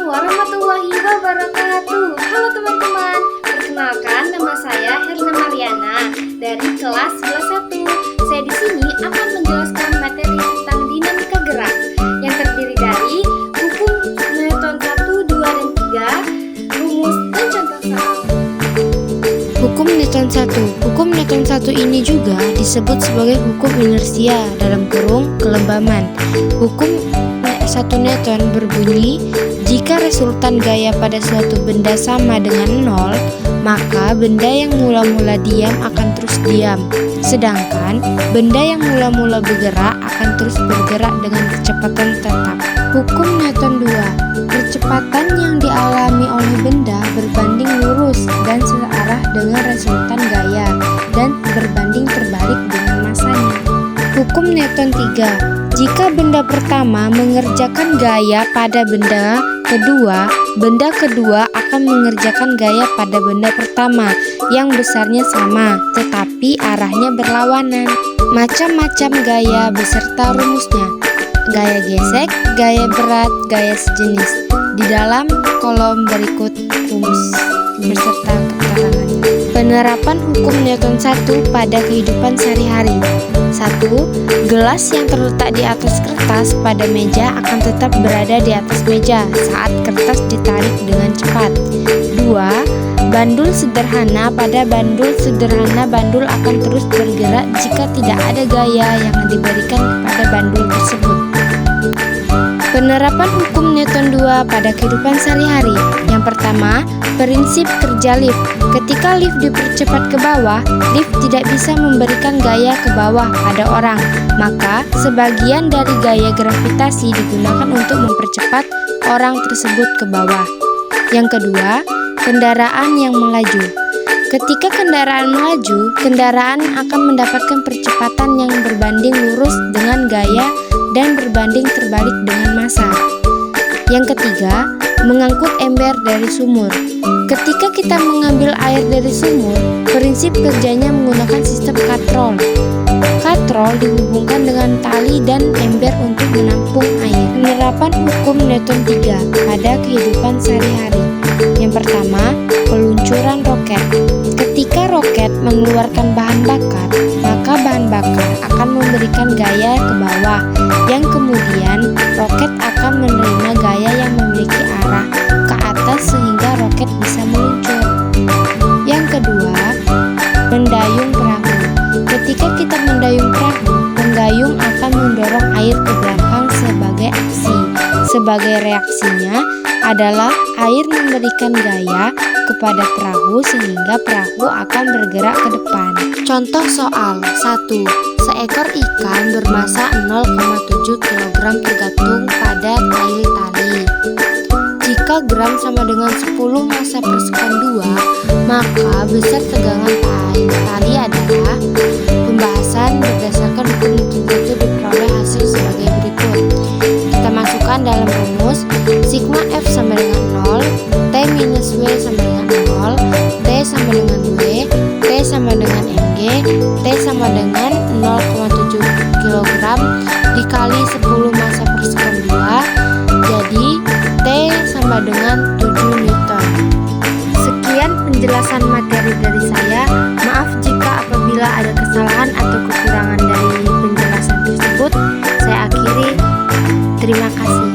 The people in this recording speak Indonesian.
warahmatullahi wabarakatuh. Halo teman-teman, perkenalkan nama saya Herna Mariana dari kelas 11 1. Saya di sini akan menjelaskan materi tentang dinamika gerak yang terdiri dari hukum Newton 1, 2, dan 3, rumus dan contoh soal. Hukum Newton 1. Hukum Newton 1 ini juga disebut sebagai hukum inersia dalam kurung kelembaman. Hukum 1 Newton berbunyi, jika resultan gaya pada suatu benda sama dengan 0, maka benda yang mula-mula diam akan terus diam, sedangkan benda yang mula-mula bergerak akan terus bergerak dengan kecepatan tetap. Hukum Newton 2. Percepatan yang dialami oleh benda berbanding lurus dan searah dengan resultan gaya dan berbanding terbalik dengan masanya. Hukum Newton 3. Jika benda pertama mengerjakan gaya pada benda kedua akan mengerjakan gaya pada benda pertama yang besarnya sama, tetapi arahnya berlawanan. Macam-macam gaya beserta rumusnya. Gaya gesek, gaya berat, gaya sejenis. Di dalam kolom berikut rumus beserta keterangannya. Penerapan hukum Newton 1 pada kehidupan sehari-hari. 1. Gelas yang terletak di atas kertas pada meja akan tetap berada di atas meja saat kertas ditarik dengan cepat. 2. Bandul sederhana pada bandul sederhana bandul akan terus bergerak jika tidak ada gaya yang diberikan kepada bandul tersebut. Penerapan hukum Newton 2 pada kehidupan sehari-hari. Yang pertama, prinsip kerja lift. Ketika lift dipercepat ke bawah, lift tidak bisa memberikan gaya ke bawah pada orang, maka sebagian dari gaya gravitasi digunakan untuk mempercepat orang tersebut ke bawah. Yang kedua, kendaraan yang melaju. Ketika kendaraan melaju, kendaraan akan mendapatkan percepatan yang berbanding lurus dengan gaya dan berbanding terbalik dengan massa. Yang ketiga, mengangkut ember dari sumur. Ketika kita mengambil air dari sumur, prinsip kerjanya menggunakan sistem katrol. Katrol dihubungkan dengan tali dan ember untuk menampung air. Penerapan hukum Newton 3 pada kehidupan sehari-hari. Yang pertama, peluncuran roket. Ketika roket mengeluarkan bahan bakar, maka bahan bakar akan memberikan gaya ke bawah, yang kemudian roket akan menerima gaya yang memiliki arah ke atas sehingga roket bisa meluncur. Yang kedua, mendayung perahu. Ketika kita mendayung perahu, penggayung akan mendorong air ke belakang sebagai aksi. Sebagai reaksinya adalah air memberikan gaya kepada perahu sehingga perahu akan bergerak ke depan. Contoh soal 1. Seekor ikan bermasa 0,7 kg tergantung pada tail tali. Jika gram sama dengan 10 massa per sekon 2, maka besar tegangan tali adalah. Pembahasan berdasarkan hukum Newton itu diperoleh hasil sebagai berikut. Kita masukkan dalam rumus sigma F sama dengan 0, T minus W sama dengan 0, T sama dengan W, T sama dengan Mg, T sama dengan 0,7 kg dikali 10 massa per sekon 2, jadi T sama dengan 7 Newton. Sekian penjelasan materi dari saya. Maaf jika apabila ada kesalahan atau kekurangan dari penjelasan tersebut. Saya akhiri. Terima kasih.